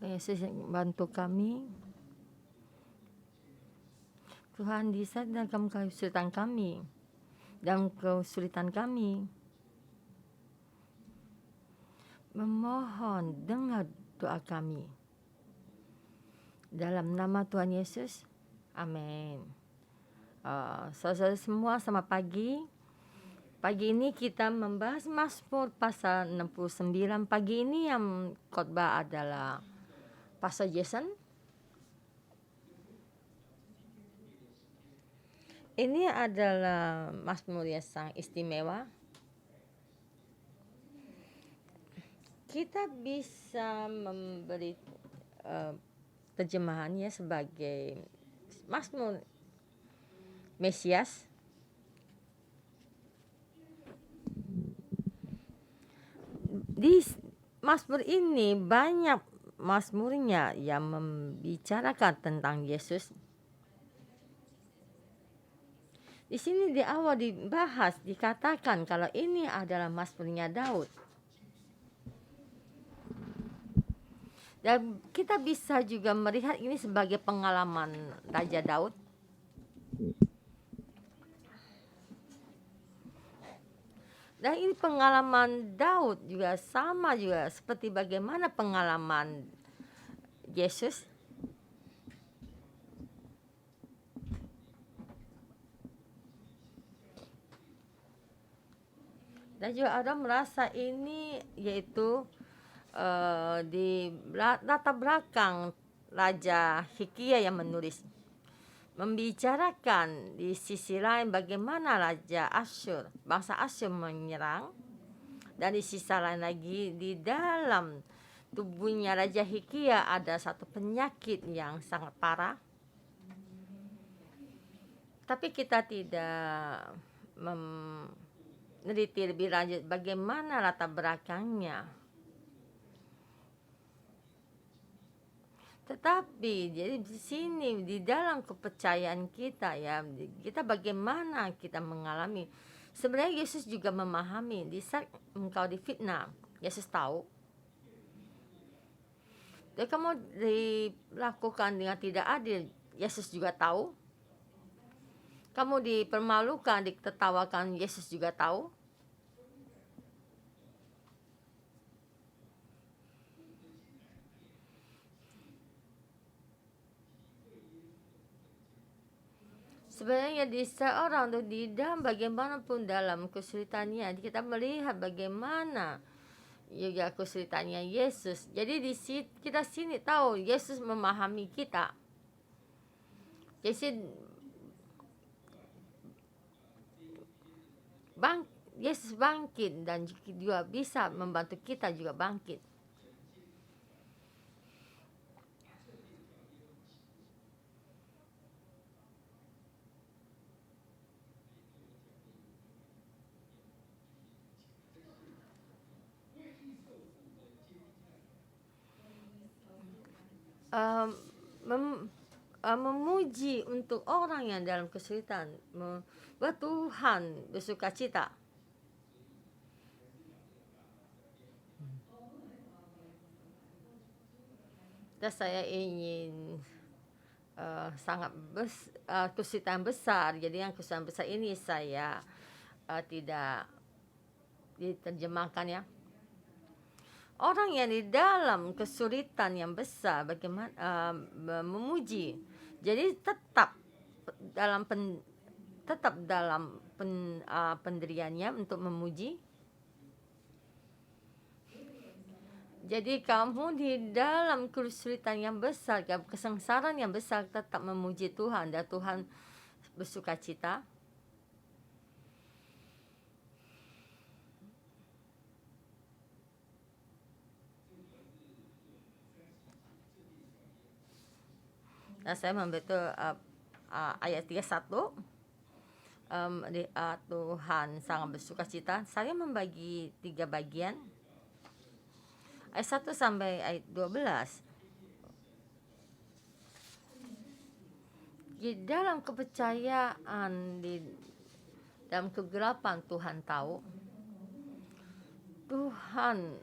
Yesus yang bantu kami. Tuhan di saat dalam kesulitan kami, memohon dengar doa kami. Dalam nama Tuhan Yesus, amin. Saudara semua, selamat pagi. Pagi ini kita membahas Mazmur pasal 69. Pagi ini yang khotbah adalah Pastor Jason. Ini adalah Mazmur yang sangat istimewa. Kita bisa memberi terjemahannya sebagai Mazmur Mesias. Di Mazmur ini banyak mazmurnya yang membicarakan tentang Yesus. Di sini di awal dibahas, dikatakan kalau ini adalah mazmurnya Daud. Dan kita bisa juga melihat ini sebagai pengalaman Raja Daud. Dan ini pengalaman Daud juga sama juga seperti bagaimana pengalaman Yesus. Dan juga ada merasa ini yaitu di latar belakang Raja Hizkia yang menulis. Membicarakan di sisi lain bagaimana Raja Asyur, bangsa Asyur menyerang. Dan di sisi lain lagi di dalam tubuhnya Raja Hizkia ada satu penyakit yang sangat parah. Tapi kita tidak meneliti lebih lanjut bagaimana latar belakangnya. Tetapi jadi di sini di dalam kepercayaan kita ya, kita bagaimana kita mengalami. Sebenarnya Yesus juga memahami di saat engkau difitnah, Yesus tahu. Dan kamu dilakukan dengan tidak adil, Yesus juga tahu. Kamu dipermalukan, ditertawakan, Yesus juga tahu. Sebenarnya di seorang tuh di dalam bagaimanapun dalam kesulitannya, kita melihat bagaimana juga kesulitannya Yesus. Jadi kita sini tahu Yesus memahami kita. Yesus bangkit dan juga bisa membantu kita juga bangkit. Memuji untuk orang yang dalam kesulitan, buat Tuhan bersuka cita. Dan saya ingin sangat kesulitan besar. Jadi yang kesulitan besar ini saya tidak diterjemahkan ya. Orang yang di dalam kesulitan yang besar bagaimana memuji. Jadi tetap dalam pendiriannya untuk memuji. Jadi kamu di dalam kesulitan yang besar, kesengsaraan yang besar tetap memuji Tuhan dan Tuhan bersuka cita. Nah, saya membaca ayat 31. Tuhan sangat bersuka cita. Saya membagi 3 bagian. Ayat 1 sampai ayat 12. Di dalam kepercayaan, di dalam kegelapan Tuhan tahu. Tuhan,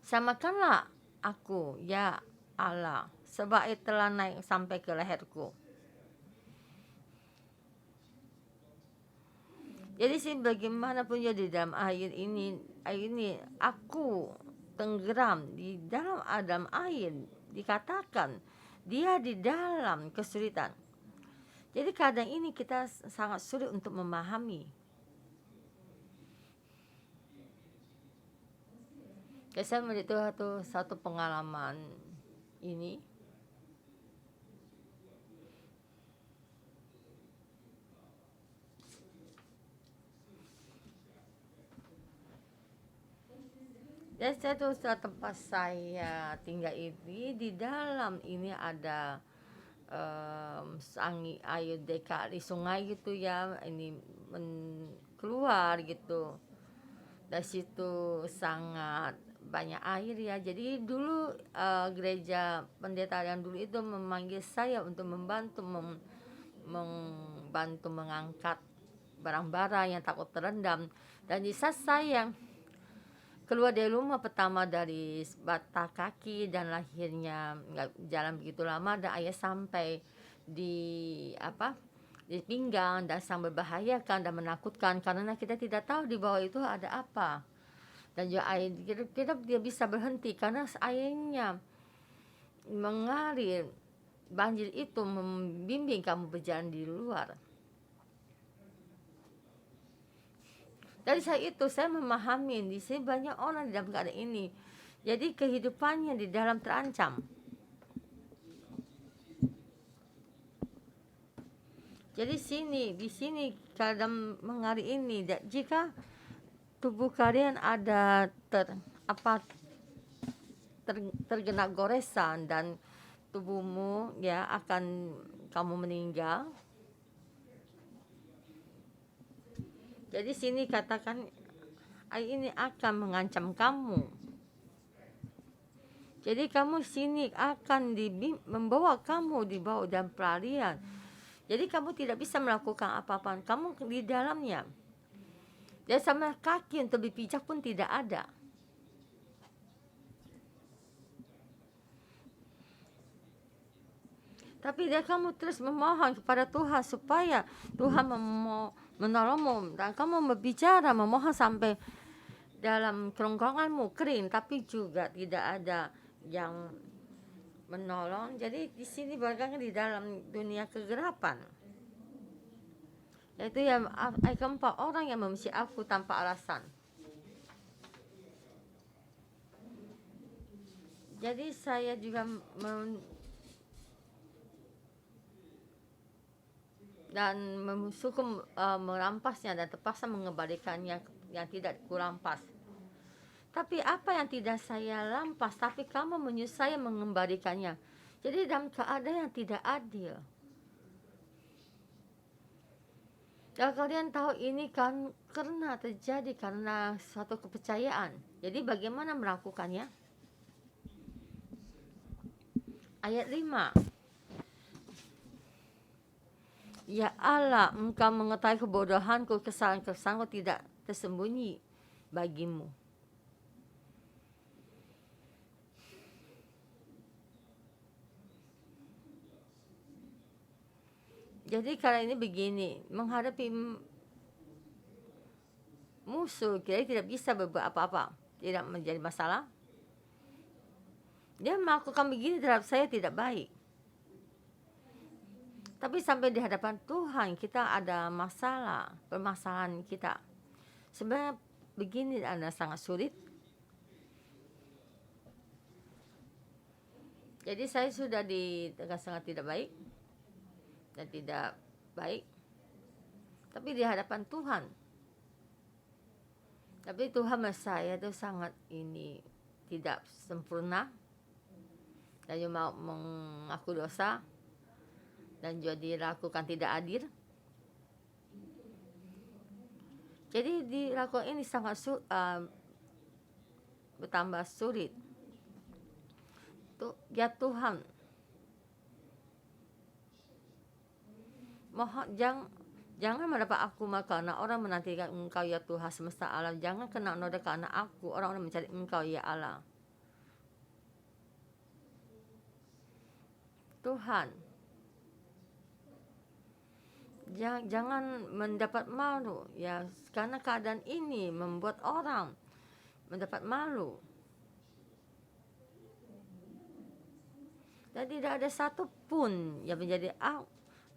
samakanlah aku, ya Allah, sebab air telah naik sampai ke leherku. Jadi sih bagaimanapun jadi dalam air ini aku tenggelam di dalam air, dikatakan dia di dalam kesulitan. Jadi kadang ini kita sangat sulit untuk memahami. Saya melihat itu satu pengalaman ini. Dan tempat saya tinggal ini di dalam ini ada air dekat di sungai gitu ya, ini keluar gitu. Dari situ sangat banyak air ya. Jadi dulu gereja pendeta yang dulu itu memanggil saya untuk membantu mengangkat barang-barang yang takut terendam. Dan di saat saya keluar dari rumah pertama dari batas kaki dan lahirnya nggak jalan begitu lama, dan ayah sampai di pinggang dan sangat membahayakan dan menakutkan karena kita tidak tahu di bawah itu ada apa. Dan juga air kita dia bisa berhenti karena airnya mengalir. Banjir itu membimbing kamu berjalan di luar. Dari saya memahami di sini banyak orang di dalam keadaan ini. Jadi kehidupannya di dalam terancam. Jadi di sini kadang menghari ini, jika tubuh kalian ada terkena goresan dan tubuhmu ya akan kamu meninggal. Jadi sini katakan air ini akan mengancam kamu. Jadi kamu sini akan membawa kamu dibawa dalam pelarian. Jadi kamu tidak bisa melakukan apa-apa. Kamu di dalamnya. Dan sama kaki untuk berpijak pun tidak ada. Tapi dia kamu terus memohon kepada Tuhan supaya Tuhan menolongmu, dan kamu berbicara memohon sampai dalam kerongkonganmu kering, tapi juga tidak ada yang menolong. Jadi di sini bagaikan di dalam dunia kegelapan. Yaitu yang keempat, orang yang membenci aku tanpa alasan. Jadi saya juga dan suka merampasnya dan terpaksa mengembalikannya yang tidak kurampas. Tapi apa yang tidak saya lampas, tapi kamu menyuruh saya mengembalikannya. Jadi dalam keadaan yang tidak adil. Dan kalian tahu ini kan karena terjadi karena suatu kepercayaan. Jadi bagaimana melakukannya? Ayat 5. Ya Allah, Engkau mengetahui kebodohanku, kesalahan-kesalahanku tidak tersembunyi bagimu. Jadi kali ini begini, menghadapi musuh kita tidak bisa berbuat apa-apa, tidak menjadi masalah. Dia melakukan begini terhadap saya tidak baik. Tapi sampai di hadapan Tuhan kita ada masalah, permasalahan kita. Sebenarnya begini adalah sangat sulit. Jadi saya sudah ditegas sangat tidak baik dan tidak baik. Tapi di hadapan Tuhan. Tapi Tuhan saya itu sangat tidak sempurna. Dan juga mau mengaku dosa. Dan juga dilakukan tidak adil. Jadi dilakukan ini sangat bertambah sulit. Ya Tuhan, mohon jangan mendapat aku karena orang menantikan Engkau ya Tuhan semesta alam. Jangan kena noda karena aku, orang-orang mencari Engkau ya Allah. Tuhan. Jangan mendapat malu ya, karena keadaan ini membuat orang mendapat malu. Dan tidak ada satupun yang menjadi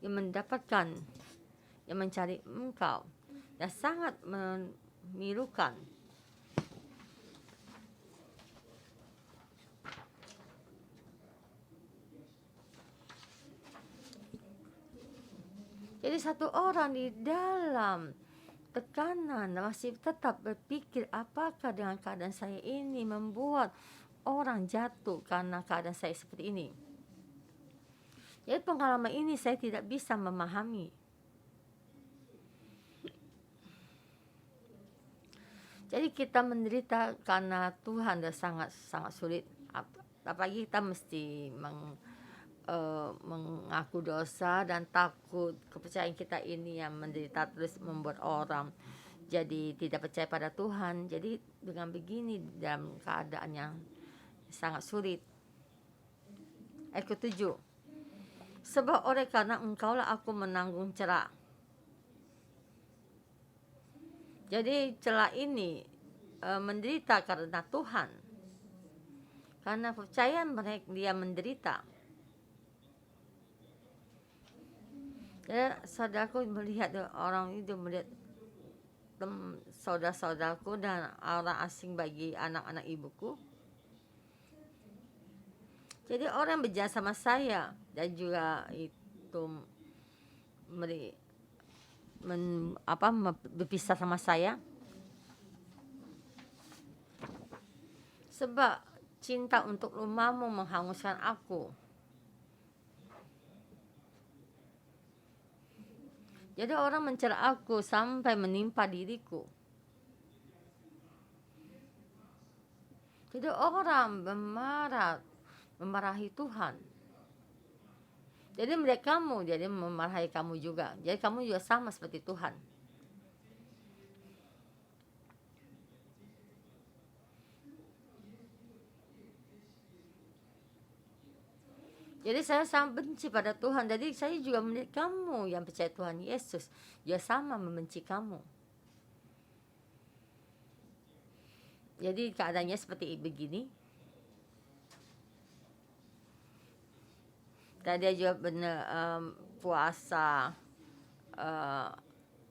yang mendapatkan, yang mencari engkau. Dan sangat memilukan. Jadi satu orang di dalam tekanan masih tetap berpikir, apakah dengan keadaan saya ini membuat orang jatuh karena keadaan saya seperti ini. Jadi pengalaman ini saya tidak bisa memahami. Jadi kita menderita karena Tuhan sudah sangat sulit. Apalagi kita mesti mengaku dosa dan takut kepercayaan kita ini yang menderita terus membuat orang jadi tidak percaya pada Tuhan. Jadi dengan begini dalam keadaan yang sangat sulit. Ayat ke-7, sebab oleh karena engkaulah aku menanggung celah. Jadi celah ini menderita karena Tuhan, karena percayaan mereka dia menderita. Ya, saudaraku melihat orang itu, melihat saudara-saudaraku dan orang asing bagi anak-anak ibuku. Jadi orang berjalan sama saya dan juga itu berpisah sama saya. Sebab cinta untuk rumahmu menghanguskan aku. Jadi orang mencela aku sampai menimpa diriku. Jadi orang memarahi Tuhan. Jadi melihat kamu, jadi memarahi kamu juga. Jadi kamu juga sama seperti Tuhan. Jadi saya sangat benci pada Tuhan. Jadi saya juga melihat kamu yang percaya Tuhan Yesus, dia sama membenci kamu. Jadi keadaannya seperti begini. Dan dia juga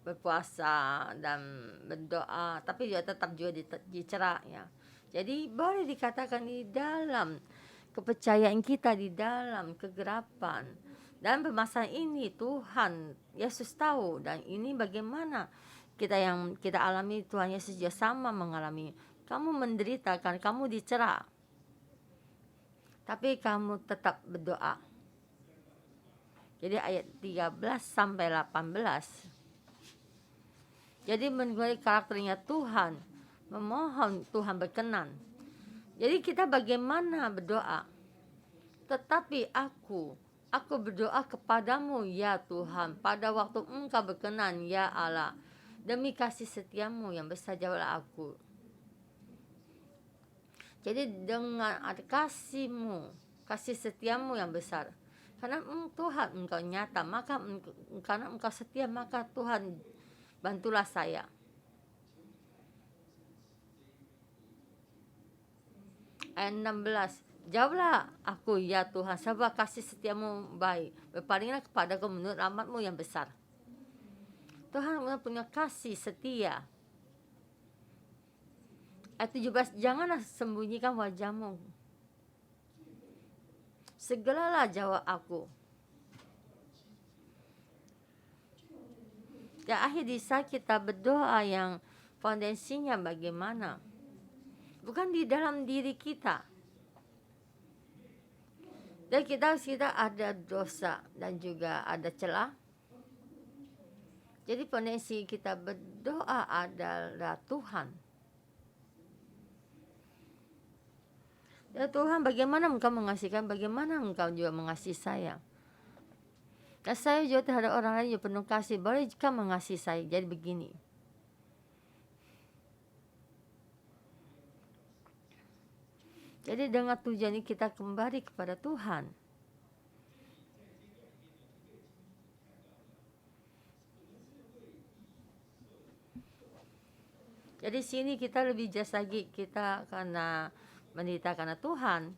berpuasa dan berdoa, tapi juga tetap juga dicerak ya. Jadi boleh dikatakan di dalam kepercayaan kita, di dalam kegelapan dan permasalahan ini Tuhan Yesus tahu, dan ini bagaimana yang kita alami. Tuhan Yesus juga sama mengalami. Kamu menderita kan, kamu dicerak, tapi kamu tetap berdoa. Jadi ayat 13 sampai 18. Jadi menggunakan karakternya Tuhan, memohon Tuhan berkenan. Jadi kita bagaimana berdoa? Tetapi aku berdoa kepadamu ya Tuhan, pada waktu engkau berkenan ya Allah. Demi kasih setiamu yang besar jawablah aku. Jadi dengan ada kasihmu, kasih setiamu yang besar. Karena Tuhan engkau nyata, maka karena engkau setia, maka Tuhan bantulah saya. Ayat 16, jawablah aku ya Tuhan, sebab kasih setiamu baik, berpalinglah kepadaku menurut rahmatmu yang besar. Tuhan punya kasih setia. Ayat 17, janganlah sembunyikan wajahmu, segeralah jawab aku. Dan akhir di saat kita berdoa yang fondasinya bagaimana? Bukan di dalam diri kita. Dan kita ada dosa dan juga ada celah. Jadi fondasi kita berdoa adalah Tuhan. Ya Tuhan, bagaimana engkau mengasihkan, bagaimana engkau juga mengasihi saya. Dan saya juga terhadap orang lain juga penuh kasih. Boleh jika mengasihi saya. Jadi begini. Jadi dengan tujuan ini kita kembali kepada Tuhan. Jadi sini kita lebih jelas lagi, kita karena menderita karena Tuhan.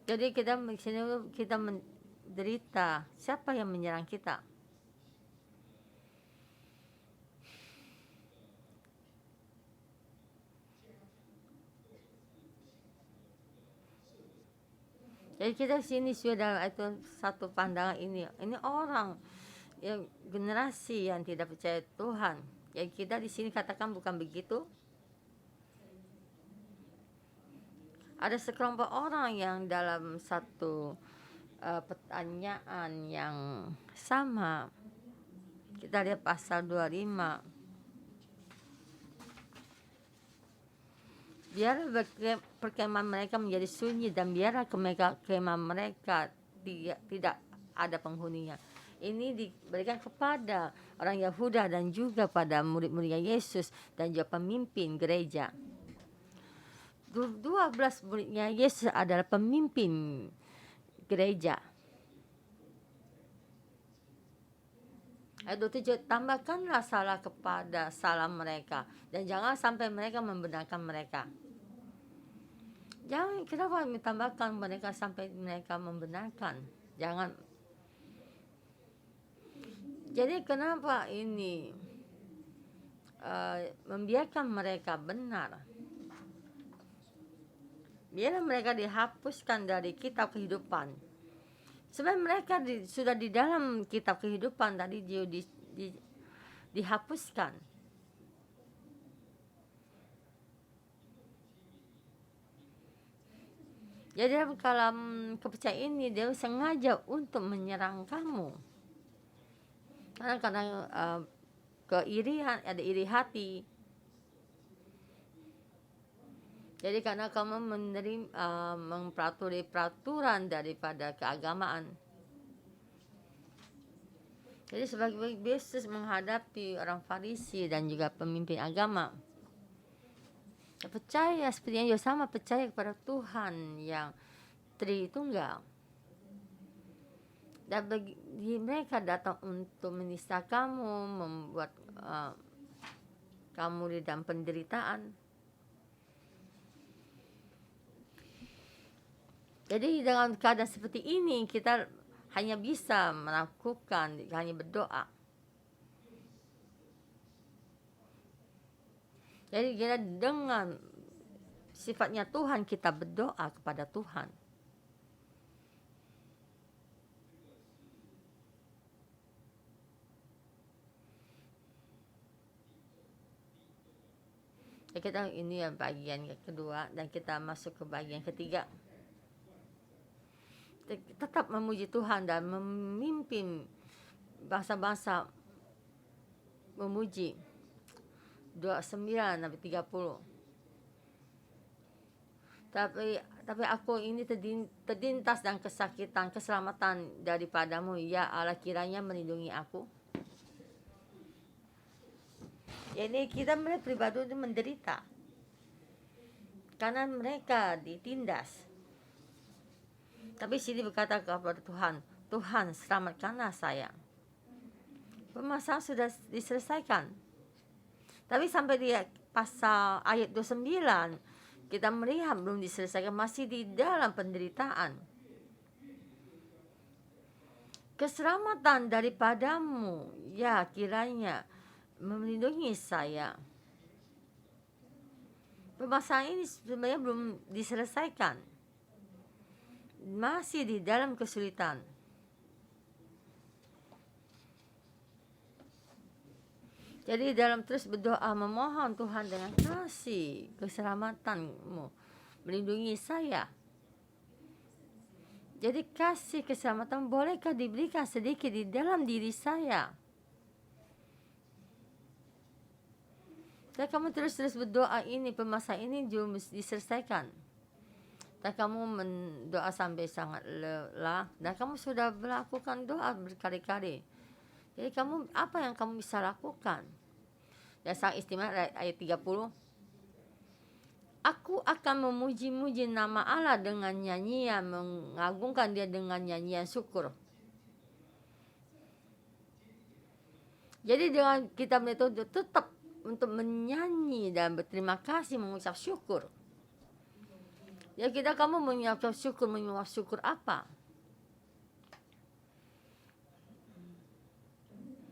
Jadi kita sini kita menderita, siapa yang menyerang kita? Jadi kita sini sudah itu satu pandangan ini orang yang generasi yang tidak percaya Tuhan. Yang kita di sini katakan bukan begitu. Ada sekelompok orang yang dalam satu pertanyaan yang sama. Kita lihat pasal 25. Biarlah perkemahan mereka menjadi sunyi dan biarlah kemah mereka tidak ada penghuninya. Ini diberikan kepada orang Yahuda dan juga pada murid-murid Yesus dan juga pemimpin gereja. 12 muridnya Yesus adalah pemimpin gereja. Ayat 27, tambahkanlah salah kepada salah mereka dan jangan sampai mereka membenarkan mereka. Jangan, kenapa ditambahkan mereka sampai mereka membenarkan? Jangan. Jadi kenapa ini membiarkan mereka benar? Biarlah mereka dihapuskan dari kitab kehidupan. Sebenarnya mereka sudah di dalam kitab kehidupan tadi dihapuskan. Jadi dalam kalam kepercayaan ini dia sengaja untuk menyerang kamu. Karena keirian, ada iri hati. Jadi karena kamu menerima memperaturan peraturan daripada keagamaan. Jadi sebagai Yesus menghadapi orang Farisi dan juga pemimpin agama. Percaya seperti yang sama, percaya kepada Tuhan yang Tritunggal. Dan bagi mereka datang untuk menista kamu, membuat kamu di dalam penderitaan. Jadi dengan keadaan seperti ini kita hanya bisa melakukan, hanya berdoa. Jadi kita dengan sifatnya Tuhan kita berdoa kepada Tuhan. Ya, kita ini yang bagian kedua dan kita masuk ke bagian ketiga. Tetap memuji Tuhan dan memimpin bangsa-bangsa memuji. 29-30. Tapi aku ini terdintas dan kesakitan, keselamatan daripadamu, ya Allah, kiranya melindungi aku. Jadi kita mereka pribadi itu menderita karena mereka ditindas. Tapi sini berkata kepada Tuhan, Tuhan selamatkanlah saya. Permasalahan sudah diselesaikan. Tapi sampai di pasal ayat 29 kita melihat belum diselesaikan, masih di dalam penderitaan. Keselamatan daripadamu, ya kiranya melindungi saya. Permasalahan ini sebenarnya belum diselesaikan, masih di dalam kesulitan. Jadi dalam terus berdoa memohon Tuhan dengan kasih keselamatanmu, melindungi saya. Jadi kasih keselamatan bolehkah diberikan sedikit di dalam diri saya? Dan kamu terus berdoa ini, permasalahan ini juga diselesaikan. Dan kamu mendoa sampai sangat lelah, dan kamu sudah melakukan doa berkali-kali. Jadi kamu apa yang kamu bisa lakukan? Dan sangat istimewa ayat 30. Aku akan memuji-muji nama Allah dengan nyanyian, mengagungkan Dia dengan nyanyian syukur. Jadi dengan kita itu tetap untuk menyanyi dan berterima kasih, mengucap syukur. Ya kita kamu mengucap syukur apa?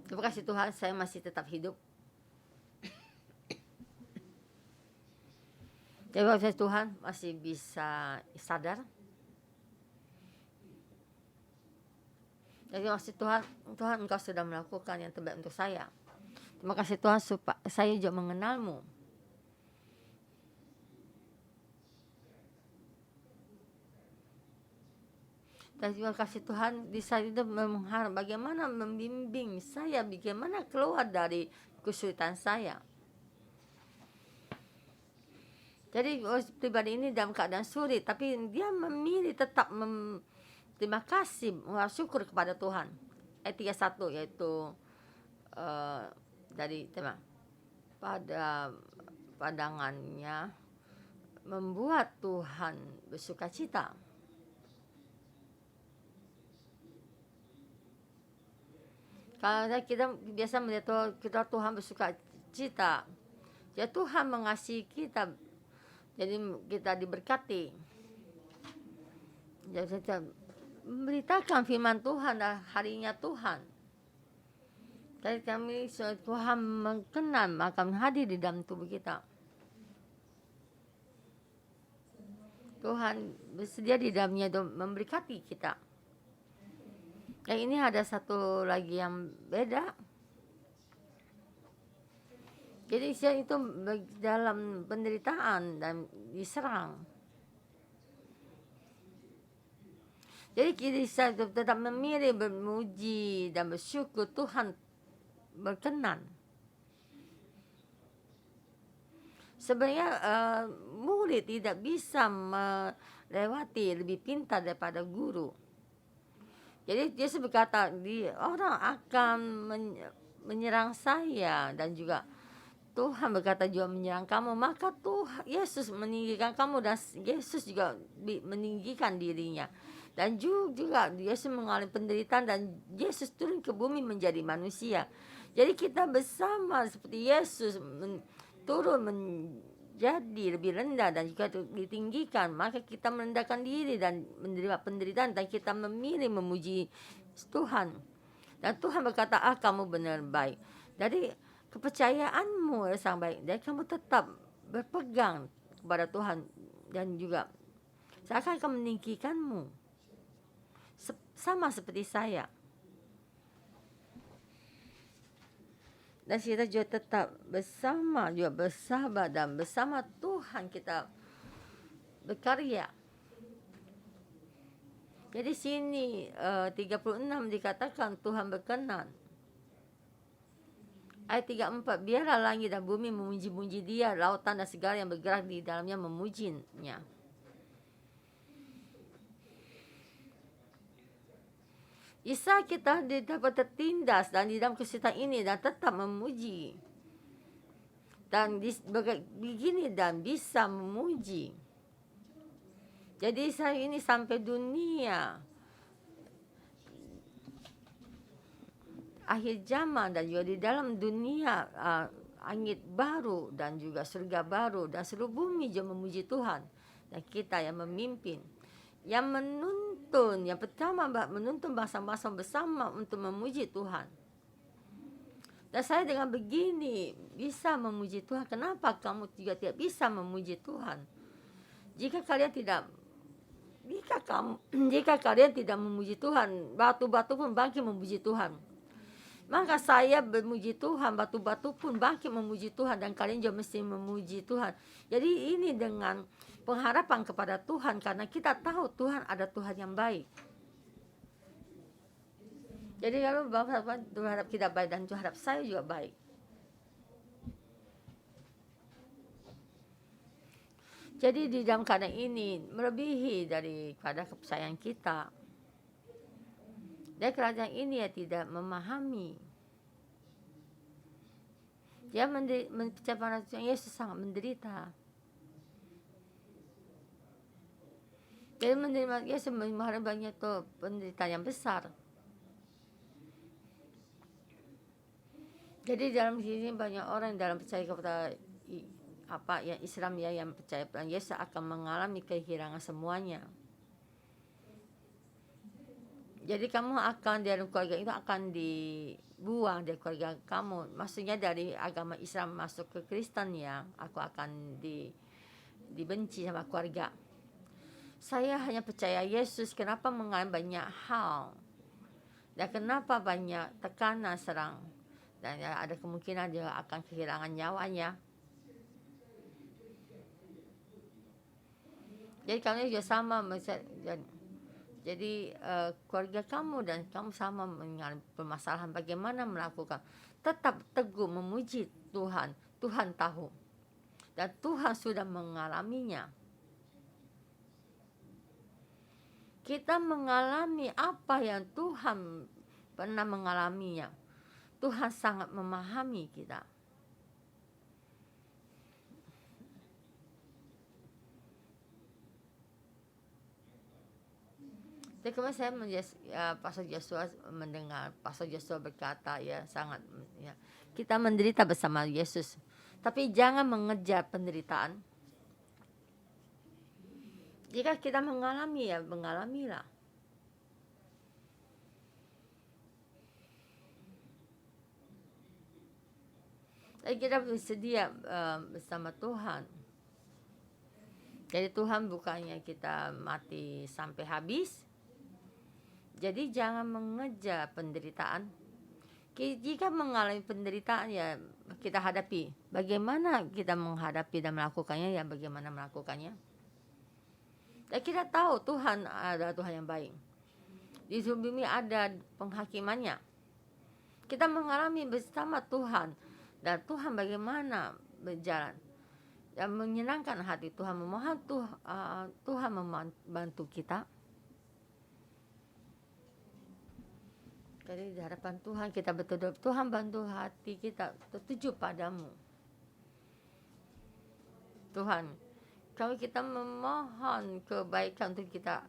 Terima kasih Tuhan, saya masih tetap hidup. Terima kasih Tuhan, masih bisa sadar. Terima kasih Tuhan, Tuhan Engkau sudah melakukan yang terbaik untuk saya. Terima kasih Tuhan, supaya saya juga mengenal-Mu. Dan terima kasih Tuhan, di saat itu mengharap bagaimana membimbing saya, bagaimana keluar dari kesulitan saya. Jadi pribadi ini dalam keadaan sulit, tapi dia memilih tetap terima kasih, bersyukur kepada Tuhan. Ayat 31 yaitu dari tema pada pandangannya membuat Tuhan bersukacita. Kalau kita biasa melihat kita Tuhan bersukacita, ya Tuhan mengasihi kita, jadi kita diberkati. Jadi kita memberitakan firman Tuhan dan harinya Tuhan. Jadi kami Tuhan mengenal akan hadir di dalam tubuh kita. Tuhan bersedia di dalamnya memberkati kita. Dan ini ada satu lagi yang beda. Jadi saya itu dalam penderitaan dan diserang. Jadi kita tetap memilih bermuji dan bersyukur Tuhan berkenan. Sebenarnya murid tidak bisa melewati lebih pintar daripada guru. Jadi Yesus berkata, orang akan menyerang saya dan juga Tuhan berkata juga menyerang kamu. Maka Tuhan Yesus meninggikan kamu dan Yesus juga meninggikan dirinya. Dan juga Yesus mengalami penderitaan dan Yesus turun ke bumi menjadi manusia. Jadi kita bersama seperti Yesus turun menjadi lebih rendah dan juga ditinggikan, maka kita merendahkan diri dan menerima penderitaan dan kita memilih memuji Tuhan. Dan Tuhan berkata, kamu benar baik. Jadi kepercayaanmu sangat baik. Dan kamu tetap berpegang kepada Tuhan dan juga saya akan meninggikanmu sama seperti saya. Dan kita juga tetap bersama, juga bersahabat dan bersama Tuhan kita berkarya. Jadi sini 36 dikatakan Tuhan berkenan. Ayat 34, biarlah langit dan bumi memuji-muji Dia, lautan dan segala yang bergerak di dalamnya memujinya. Isa kita dapat tertindas dan di dalam kesulitan ini dan tetap memuji. Dan begini dan bisa memuji. Jadi saya ini sampai dunia akhir zaman dan juga di dalam dunia langit baru dan juga surga baru dan seluruh bumi juga memuji Tuhan. Dan kita yang memimpin, yang menuntun, yang pertama menuntun bangsa-bangsa bersama untuk memuji Tuhan. Dan saya dengan begini bisa memuji Tuhan. Kenapa kamu juga tidak bisa memuji Tuhan? Jika kalian tidak memuji Tuhan, batu-batu pun bangkit memuji Tuhan. Maka saya memuji Tuhan, batu-batu pun bangkit memuji Tuhan, dan kalian juga mesti memuji Tuhan. Jadi ini dengan pengharapan kepada Tuhan, karena kita tahu Tuhan ada Tuhan yang baik. Jadi kalau Bapak terhadap kita baik dan terhadap saya juga baik. Jadi di dalam keadaan ini melebihi daripada kepercayaan kita. Dan kerajaan ini tidak memahami. Dia mencapai Yesus sangat menderita. Jadi menerima Yesus menghadapi banyak penderitaan yang besar. Jadi dalam sini banyak orang dalam percaya kepada Islam ya, yang percaya pada Yesus akan mengalami kehilangan semuanya. Jadi kamu akan dari keluarga itu akan dibuang dari keluarga kamu. Maksudnya dari agama Islam masuk ke Kristen ya, aku akan dibenci sama keluarga. Saya hanya percaya Yesus, kenapa mengalami banyak hal? Dan kenapa banyak tekanan serang? Dan ada kemungkinan dia akan kehilangan nyawanya. Jadi kamu juga sama, jadi keluarga kamu dan kamu sama mengalami permasalahan. Bagaimana melakukan? Tetap teguh memuji Tuhan. Tuhan tahu. Dan Tuhan sudah mengalaminya. Kita mengalami apa yang Tuhan pernah mengalaminya. Tuhan sangat memahami kita. Jadi kemarin saya Pastor Joshua mendengar Pastor Joshua berkata ya, sangat ya, kita menderita bersama Yesus, tapi jangan mengejar penderitaan. Jika kita mengalami ya mengalamilah. Jadi kita bersedia bersama Tuhan. Jadi Tuhan bukannya kita mati sampai habis. Jadi jangan mengejar penderitaan. Jika mengalami penderitaan ya kita hadapi. Bagaimana kita menghadapi dan melakukannya ya bagaimana melakukannya. Dan kita tahu Tuhan adalah Tuhan yang baik. Di bumi ada penghakimannya. Kita mengalami bersama Tuhan. Dan Tuhan bagaimana berjalan. Dan menyenangkan hati Tuhan. Memohon Tuhan membantu kita. Jadi di hadapan Tuhan kita betul-betul Tuhan bantu hati kita tertuju padamu. Tuhan, kalau kita memohon kebaikan untuk kita,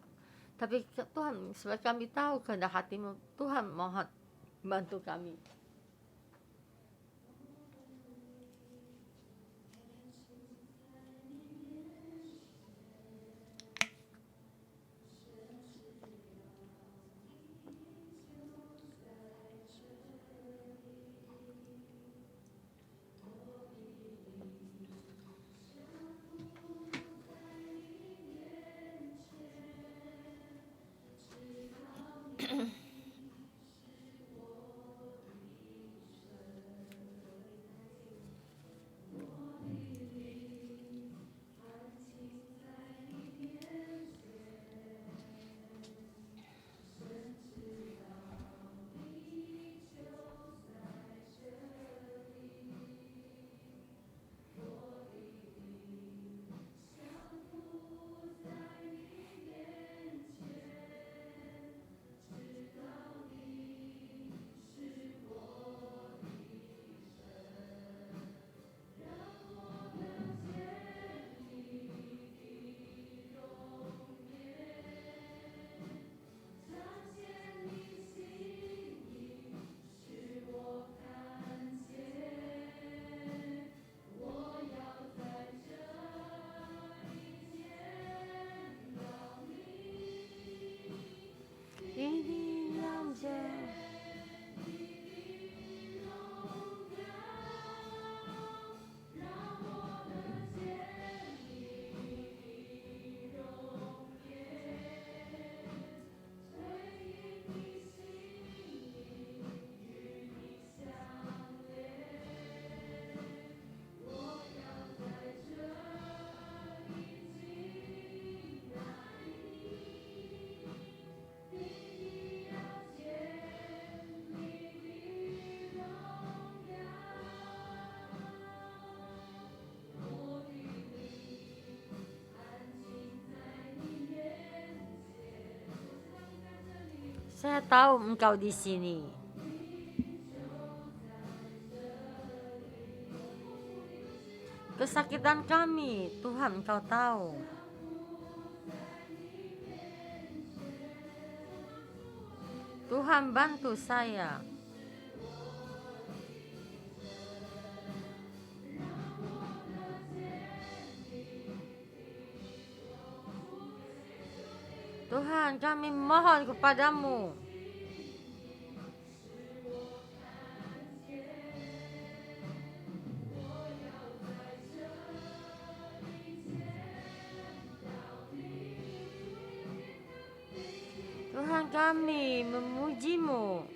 tapi Tuhan, sebab kami tahu kehendak hati-Mu, Tuhan mohon bantu kami. Saya tahu engkau di sini. Kesakitan kami, Tuhan engkau tahu. Tuhan bantu saya. Tuhan, kami mohon kepadamu. Tuhan, kami memuji-Mu.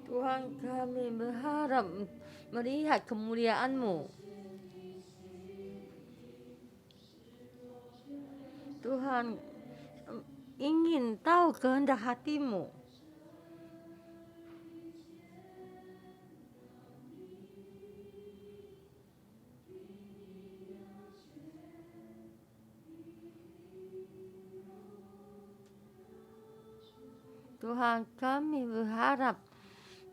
Tuhan, kami berharap melihat kemuliaan-Mu. Tuhan, ingin tahu kehendak hati-Mu. Tuhan, kami berharap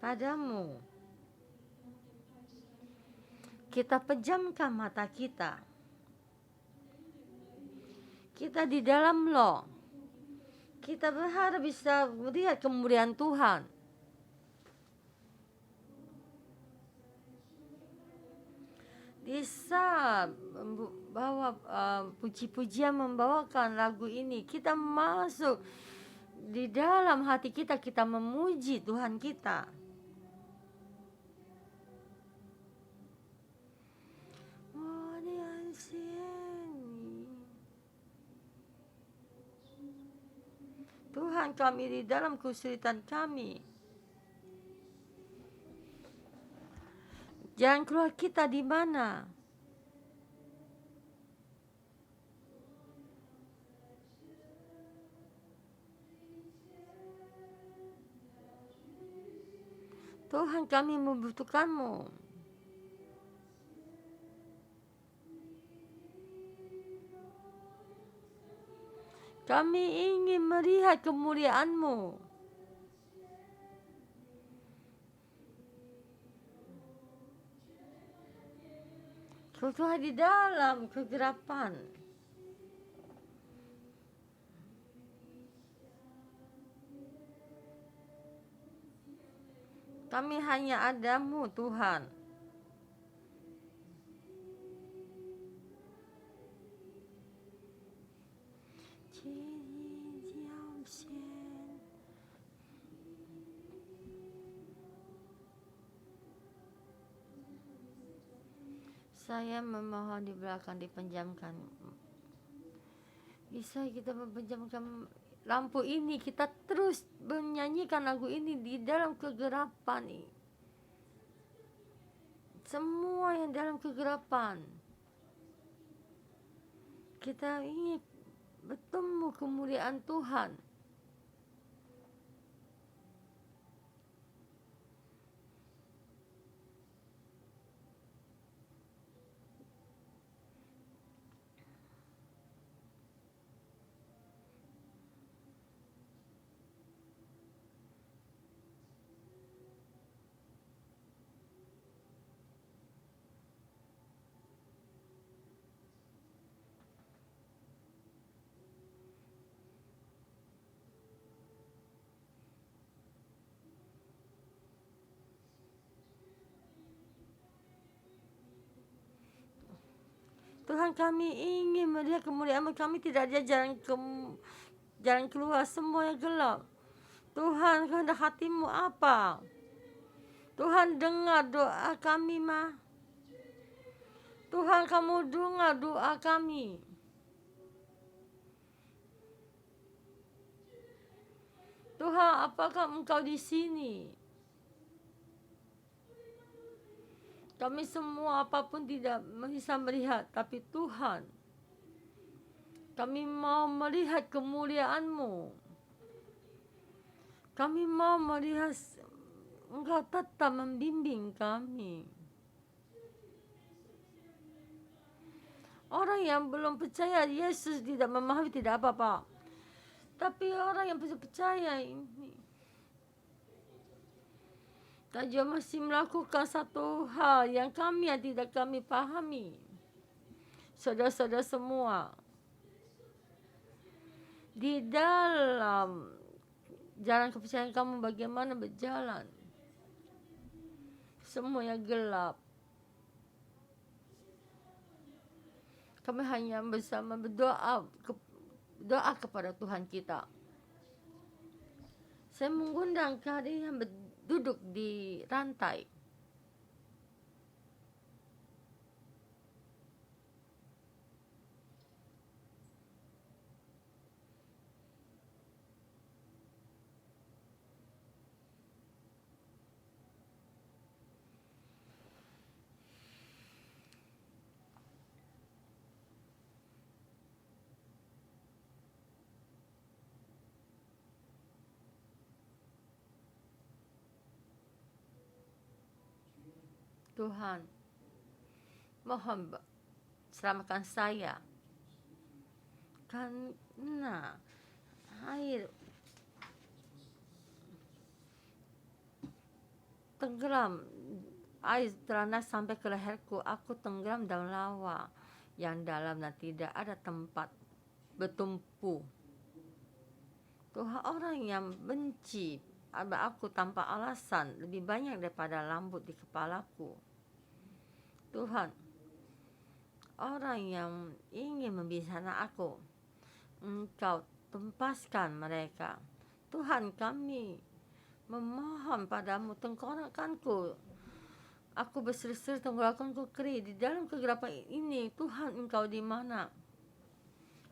padamu. Kita pejamkan mata kita. Kita di dalam Lo. Kita berharap bisa melihat kemuliaan Tuhan. Bisa bawa puji-pujian, membawakan lagu ini. Kita masuk di dalam hati kita, kita memuji Tuhan kita. Tuhan, kami di dalam kesulitan kami. Jalan keluar kita di mana? Tuhan, kami membutuhkan-Mu. Kami ingin melihat kemuliaan-Mu. Tuhan, di dalam kegelapan, kami hanya ada-Mu, Tuhan. Saya memohon di belakang dipenjamkan. Bisa kita mempenjamkan lampu ini, kita terus menyanyikan lagu ini di dalam kegelapan. Semua yang dalam kegelapan, kita ingin bertemu kemuliaan Tuhan. Tuhan, kami ingin melihat kemuliaan-Mu. Kami tidak ada jalan keluar, semua yang gelap. Tuhan, kehendak hati-Mu apa? Tuhan, dengar doa kami, Ma. Tuhan, Kamu dengar doa kami. Tuhan, apakah Engkau di sini? Kami semua apapun tidak bisa melihat, tapi Tuhan, kami mau melihat kemuliaan-Mu. Kami mau melihat Engkau tetap membimbing kami. Orang yang belum percaya Yesus tidak memahami tidak apa-apa. Tapi orang yang percaya ini, dia masih melakukan satu hal yang tidak kami pahami. Saudara-saudara semua, di dalam jalan kepercayaan kamu bagaimana berjalan? Semuanya gelap. Kami hanya bersama berdoa kepada Tuhan kita. Saya mengundang kalian duduk di rantai. Tuhan, mohon selamatkan saya, karena air tenggelam, air telah sampai ke leherku. Aku tenggelam dalam lawa yang dalam dan tidak ada tempat bertumpu. Tuhan, orang yang benci aku tanpa alasan lebih banyak daripada rambut di kepalaku. Tuhan, orang yang ingin membinasakan aku, Engkau tempaskan mereka. Tuhan, kami memohon padamu, tenggorokanku, aku berseri-seri, tenggorokanku kering. Di dalam kegelapan ini, Tuhan, Engkau di mana?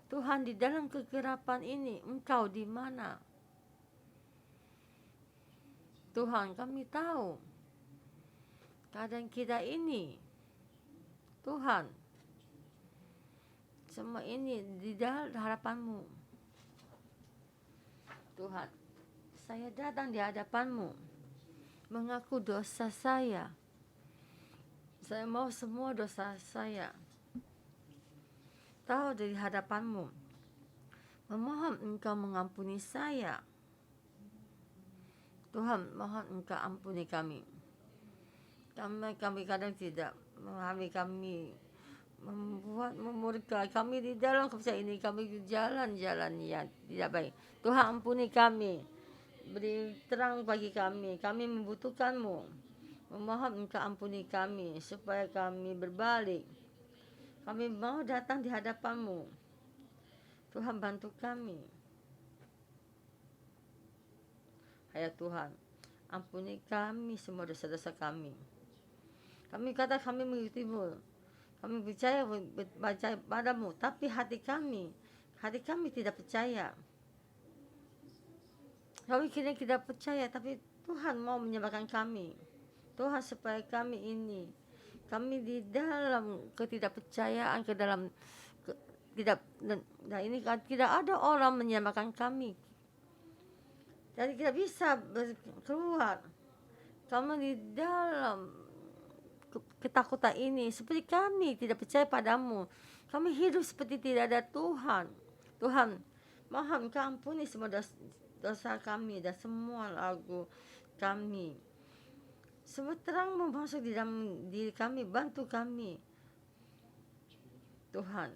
Tuhan, di dalam kegelapan ini, Engkau di mana? Tuhan, kami tahu keadaan kita ini, Tuhan, semua ini di dalam hadapan-Mu. Tuhan, saya datang di hadapan-Mu, mengaku dosa saya. Saya mau semua dosa saya tahu dari hadapan-Mu. Memohon Engkau mengampuni saya. Tuhan, mohon Engkau ampuni kami. Kami kadang tidak memahami, kami membuat memurka kami di dalam kepercayaan ini. Kami jalan-jalan yang tidak baik. Tuhan, ampuni kami. Beri terang bagi kami. Kami membutuhkan-Mu. Memohon Engkau ampuni kami supaya kami berbalik. Kami mau datang di hadapan-Mu. Tuhan, bantu kami. Hai Tuhan, ampuni kami semua dosa-dosa kami. Kami kata kami mengikuti-Mu, kami percaya padamu, tapi hati kami tidak percaya. Kami kira tidak percaya, tapi Tuhan mau menyembuhkan kami. Tuhan, supaya kami di dalam ketidakpercayaan, tidak ada orang menyembuhkan kami. Jadi tidak bisa keluar. Kamu di dalam ketakutan ini, seperti kami tidak percaya padamu. Kami hidup seperti tidak ada Tuhan. Tuhan, mohon Kau ampuni semua dosa kami dan semua lagu kami. Semua terang-Mu masuk di dalam diri kami, bantu kami. Tuhan,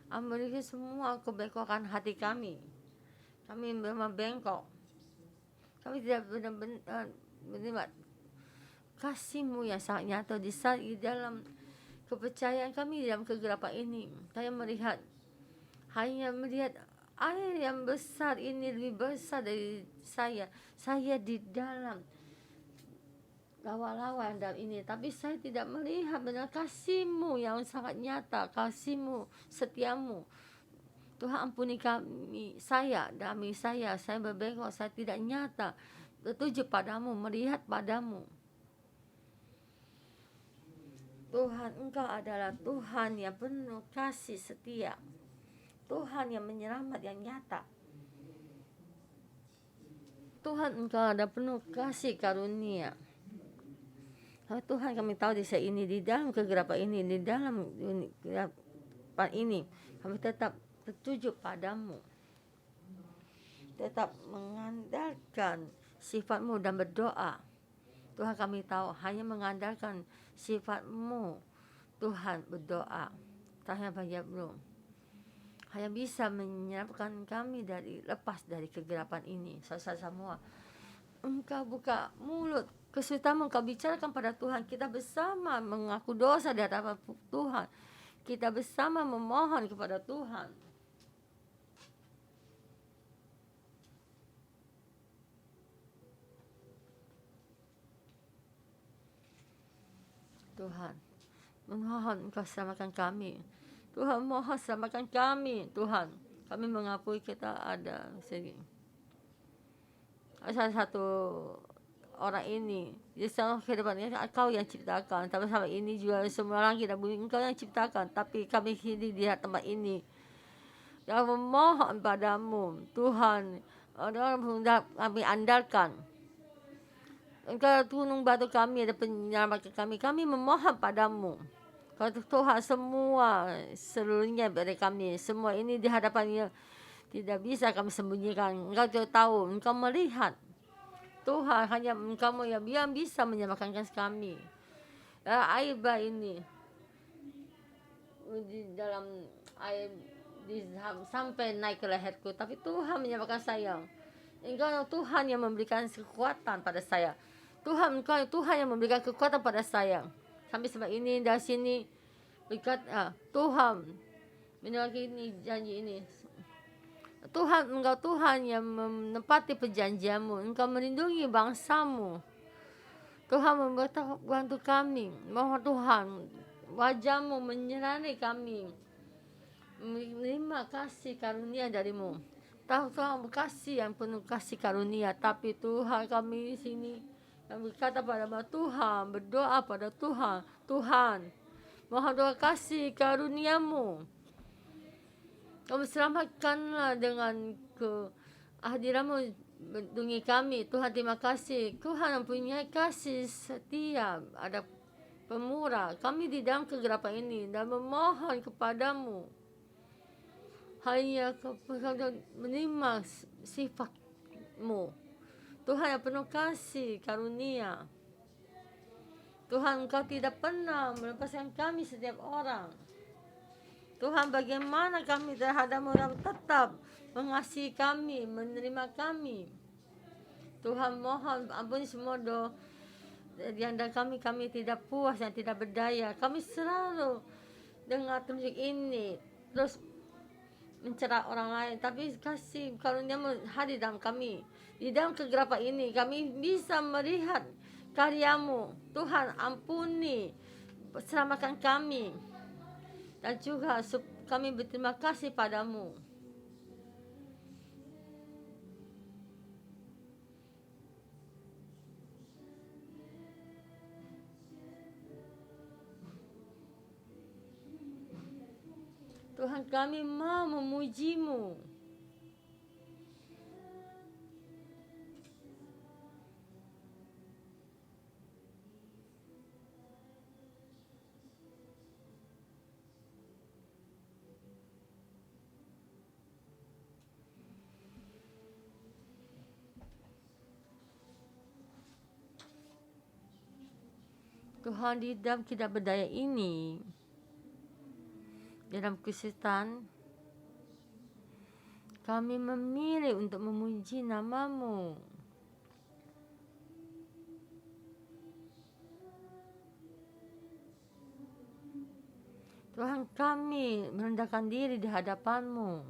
ampuni semua kebengkokan hati kami. Kami memang bengkok. Kami tidak benar-benar menerima kasih-Mu yang sangat nyata di dalam kepercayaan kami dalam kegelapan ini. Hanya melihat air yang besar ini lebih besar dari saya. Saya di dalam lawa-lawa yang dalam ini, tapi saya tidak melihat benar kasih-Mu yang sangat nyata, kasih-Mu, setiamu. Tuhan ampuni dami saya berbengkok, saya tidak nyata tertuju padamu, melihat padamu. Tuhan, Engkau adalah Tuhan yang penuh kasih setia, Tuhan yang menyelamat yang nyata. Tuhan, Engkau ada penuh kasih karunia. Tuhan, kami tahu di ini, di dalam kegelapan ini, di dalam kegelapan ini, kami tetap tertuju padamu, tetap mengandalkan sifat-Mu dan berdoa. Tuhan, kami tahu hanya mengandalkan sifat-Mu, Tuhan, berdoa, Tuhan belum hanya bisa menyelamatkan kami lepas dari kegelapan ini. Saudara semua, Engkau buka mulut, kesulitan Engkau bicarakan pada Tuhan. Kita bersama mengaku dosa di hadapan Tuhan. Kita bersama memohon kepada Tuhan. Tuhan, memohon Engkau selamatkan kami. Tuhan, mohon selamatkan kami. Tuhan, kami mengakui kita ada salah satu orang ini di dalam kehidupan ini Engkau yang ciptakan, tapi sampai ini juga semua orang kita bumi Engkau yang ciptakan, tapi kami hidup di tempat ini. Kami memohon padamu, Tuhan, kami andalkan Engkau gunung batu kami, ada penyelamat kami. Kami memohon padamu, kalau Tuhan, semua seluruhnya dari kami, semua ini di hadapannya tidak bisa kami sembunyikan. Engkau juga tahu, Engkau melihat. Tuhan, hanya Engkau yang bisa menyelamatkan kami. Air bah ini di dalam air sampai naik ke leherku, tapi Tuhan menyelamatkan saya. Engkau Tuhan yang memberikan kekuatan pada saya. Tuhan, Engkau Tuhan yang memberikan kekuatan pada saya. Sampai sebab ini dari sini berkata, Tuhan, menolak ini janji ini. Tuhan, Engkau Tuhan yang menepati perjanjian-Mu. Engkau melindungi bangsa-Mu. Tuhan membantu kami. Mohon Tuhan, wajah-Mu menyertai kami. Menerima kasih karunia dari-Mu. Tahu Tuhan berkasih yang penuh kasih karunia. Tapi Tuhan, kami di sini yang berkata pada Tuhan, berdoa pada Tuhan, Tuhan, mohon doa kasih karunia-Mu. Kami selamatkanlah dengan kehadiran-Mu lindungi kami. Tuhan, terima kasih. Tuhan mempunyai kasih setia, ada pemurah. Kami di dalam kegelapan ini dan memohon kepadamu. Hanya menerima sifat-Mu. Tuhan yang penuh kasih karunia. Tuhan, Engkau tidak pernah melepaskan kami setiap orang. Tuhan, bagaimana kami terhadap-Mu tetap mengasihi kami, menerima kami. Tuhan, mohon ampuni semua dosa di antara kami tidak puas dan tidak berdaya. Kami selalu dengar tunjuk ini, terus mencerah orang lain, tapi kasih karunia-Mu hadir dalam kami. Di dalam kegelapan ini kami bisa melihat karya-Mu. Tuhan, ampuni, selamatkan kami. Dan juga kami berterima kasih padamu. Tuhan, kami mau memuji-Mu. Tuhan, di dalam tidak berdaya ini, dalam kesulitan, kami memilih untuk memuji nama-Mu. Tuhan, kami merendahkan diri di hadapan-Mu.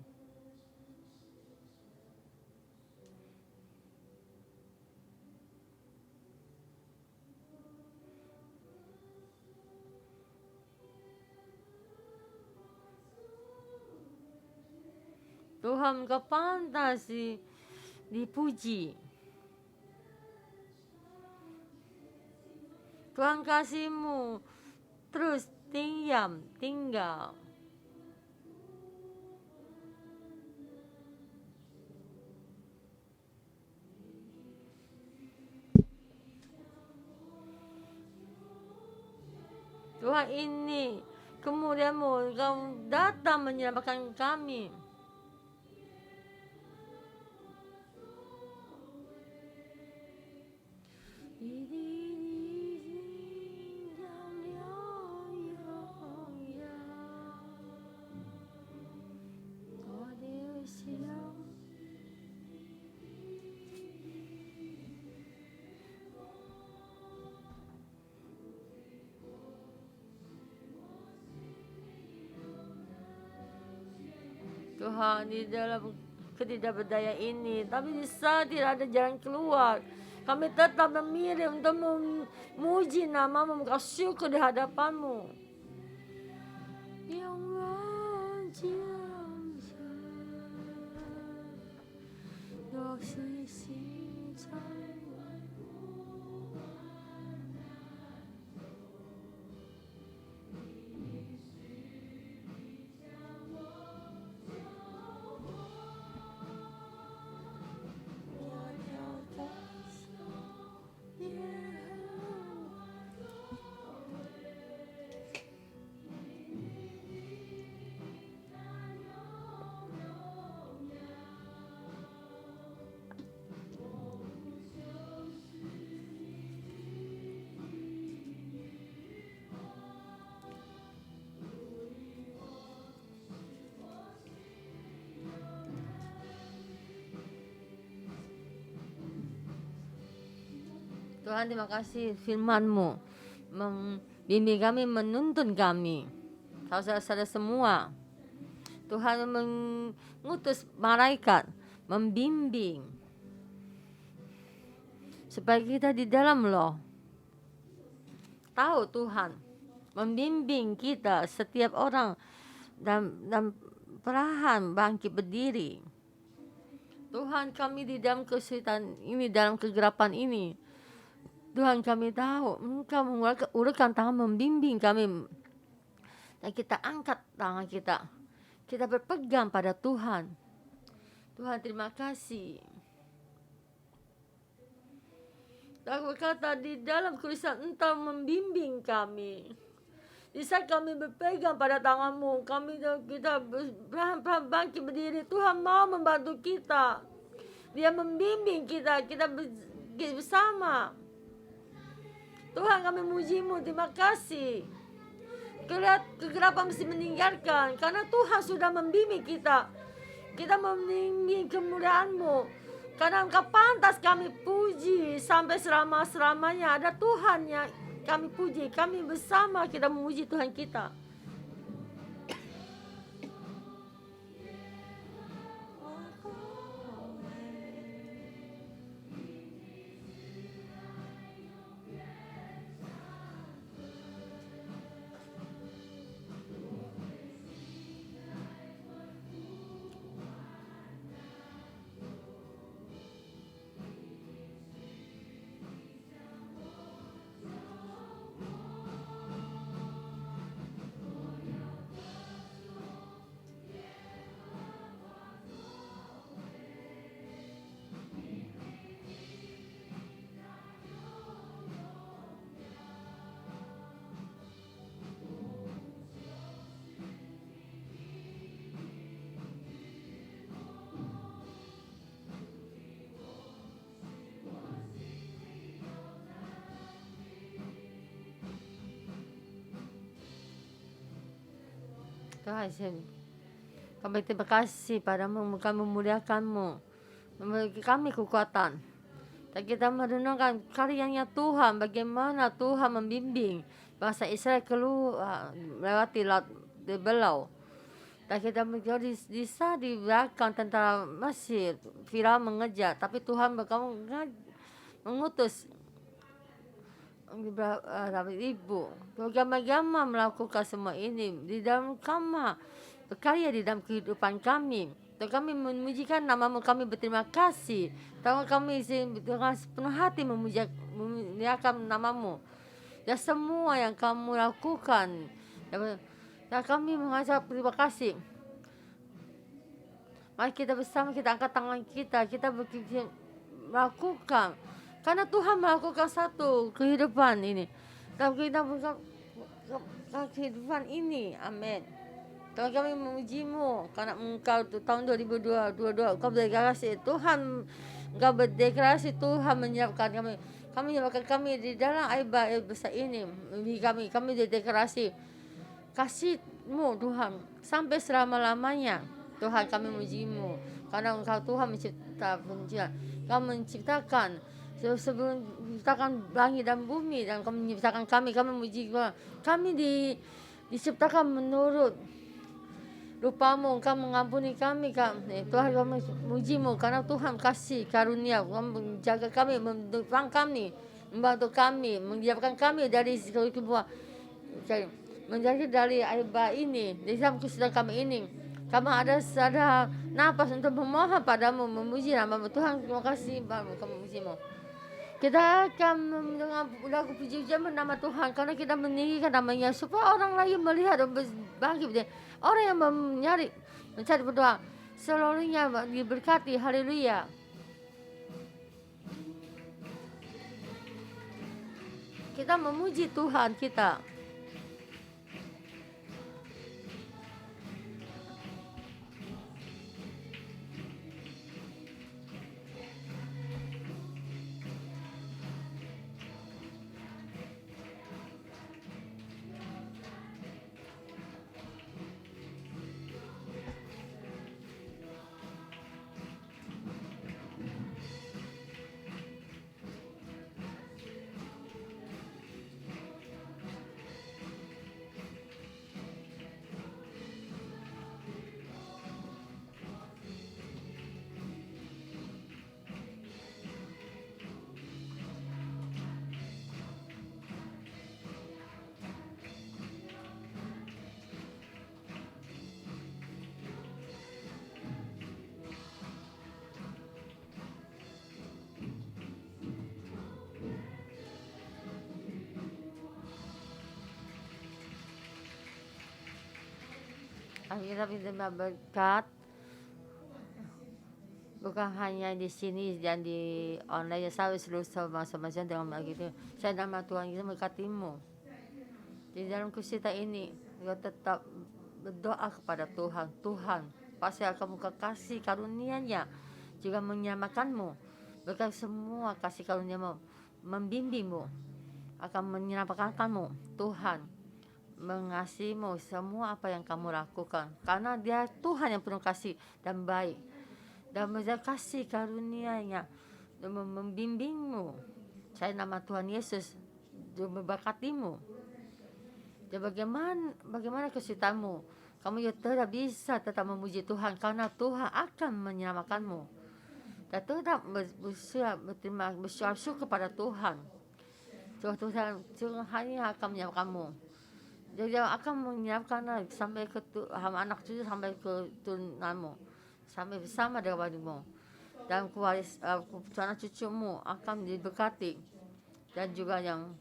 Tuhan, Engkau pantas dipuji. Tuhan, kasih-Mu terus tinggal. Tuhan, ini kemuliaan-Mu, Engkau datang menyelamatkan kami. Tuhan, di dalam ketidakberdayaan ini, tapi di saat tidak ada jalan keluar, kami tetap memilih untuk memuji nama-Mu, Engkau syukur di hadapan-Mu. Tuhan, terima kasih firman-Mu membimbing kami, menuntun kami. Saudara-saudara semua, Tuhan mengutus malaikat membimbing supaya kita di dalam loh tahu Tuhan membimbing kita, setiap orang dan perlahan bangkit berdiri. Tuhan, kami di dalam kesulitan ini, dalam kegelapan ini, Tuhan, kami tahu Engkau mengulurkan tangan membimbing kami, dan kita angkat tangan kita berpegang pada Tuhan. Tuhan, terima kasih. Dan berkata di dalam tulisan, Engkau membimbing kami. Di saat kami berpegang pada tangan-Mu, kita perlahan-lahan bangkit berdiri. Tuhan mau membantu kita. Dia membimbing kita bersama. Tuhan, kami muji-Mu, terima kasih. Kegelapan mesti meninggalkan, karena Tuhan sudah membimbing kita. Kita membimbing kemuliaan-Mu, karena Engkau pantas kami puji sampai selama-selamanya. Ada Tuhan yang kami puji, kami bersama kita memuji Tuhan kita. Tuhan, kami terima kasih padamu, kami memuliakan-Mu, memberi kami kekuatan. Dan kita merenungkan karyanya Tuhan, bagaimana Tuhan membimbing bangsa Israel keluar melewati laut dibelau. Dan kita menjadi di belakang tentara Mesir. Firaun mengejar, tapi Tuhan mengutus ibu bergama-gama melakukan semua ini di dalam kami, berkarya di dalam kehidupan kami. Dan kami memujikan nama-Mu, kami berterima kasih. Tuhan, kami dengan sepenuh hati memuliakan nama-Mu. Dan semua yang Kamu lakukan. Dan kami mengucap terima kasih. Mari kita bersama, kita angkat tangan kita melakukan. Karena Tuhan melakukan satu kehidupan ini. Dan kita kehidupan ini. Amin. Tuhan, kami memuji-Mu karena Engkau tahun 2022 Engkau berdeklarasi Tuhan, Engkau berdeklarasi Tuhan menyiapkan kami. Kami menyiapkan kami di dalam air besar ini. Kami berdeklarasi kasih-Mu Tuhan sampai selama-lamanya. Tuhan, kami memuji-Mu karena Engkau Tuhan Kau menciptakan sebelum menciptakan langit dan bumi, dan Kau menciptakan kami memuji kami diciptakan menurut rupa-Mu. Engkau mengampuni kami. Tuhan, kami memuji-Mu karena Tuhan kasih karunia, menjaga kami, mendukung kami, membantu kami, menyiapkan kami dari menjadi dari air bah ini. Di dalam kesulitan kami ini, kami ada nafas untuk memohon padamu, memuji nama-Mu. Tuhan, terima kasih kami memuji-Mu. Kita akan mendengar lagu puji-pujian bernama Tuhan karena kita meninggikan namanya supaya orang lain melihat dan berbangkit. Orang yang mencari berdoa selalunya diberkati. Haleluya. Kita memuji Tuhan kita. Kita minta berkat bukan hanya di sini dan di online, saya seluruh sama-sama dengan begitu. Saya nama Tuhan kita berkati-Mu di dalam kesulitan ini. Kita tetap berdoa kepada Tuhan. Tuhan pasti akan buka kasih karunia-Nya juga menyelamatkan-Mu. Berkat semua kasih karunia-Mu, membimbing-Mu, akan menyelamatkan-Mu. Tuhan mengasihi-Mu semua apa yang kamu lakukan, karena Dia Tuhan yang penuh kasih dan baik, dan kasih karunia-Nya dan membimbing-Mu. Saya nama Tuhan Yesus memberkati-Mu. Dan bagaimana kesulitan-Mu, kamu juga bisa tetap memuji Tuhan karena Tuhan akan menyelamatkan-Mu. Dan tetap bersyukur kepada Tuhan. Tuhan hanya akan menyelamatkan-Mu. Dia akan menyiapkan sampai ke anak cucu, sampai ke turunanmu, sampai bersama dengan dan anak cucumu akan diberkati, dan juga yang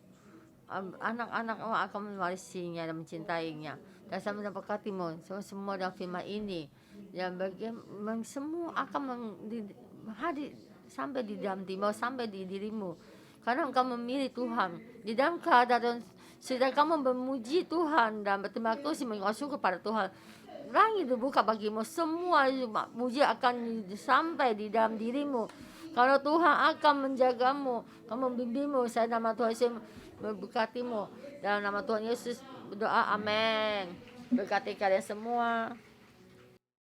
anak-anakmu akan mewarisinya dan mencintainya. Dan sampai memberkati-Mu semua dalam firman ini, yang semua akan hadir sampai di dalam dirimu, sampai di dirimu, karena engkau memilih Tuhan di dalam keadaan. Sudah kamu memuji Tuhan dan berterima kasih, mensyukur kepada Tuhan, langit dibuka bagimu, semua puji akan sampai di dalam dirimu. Kalau Tuhan akan menjagamu, kamu membimbingmu. Saya nama Tuhan Yesus memberkati-Mu. Dalam nama Tuhan Yesus berdoa, amin. Berkati kalian semua.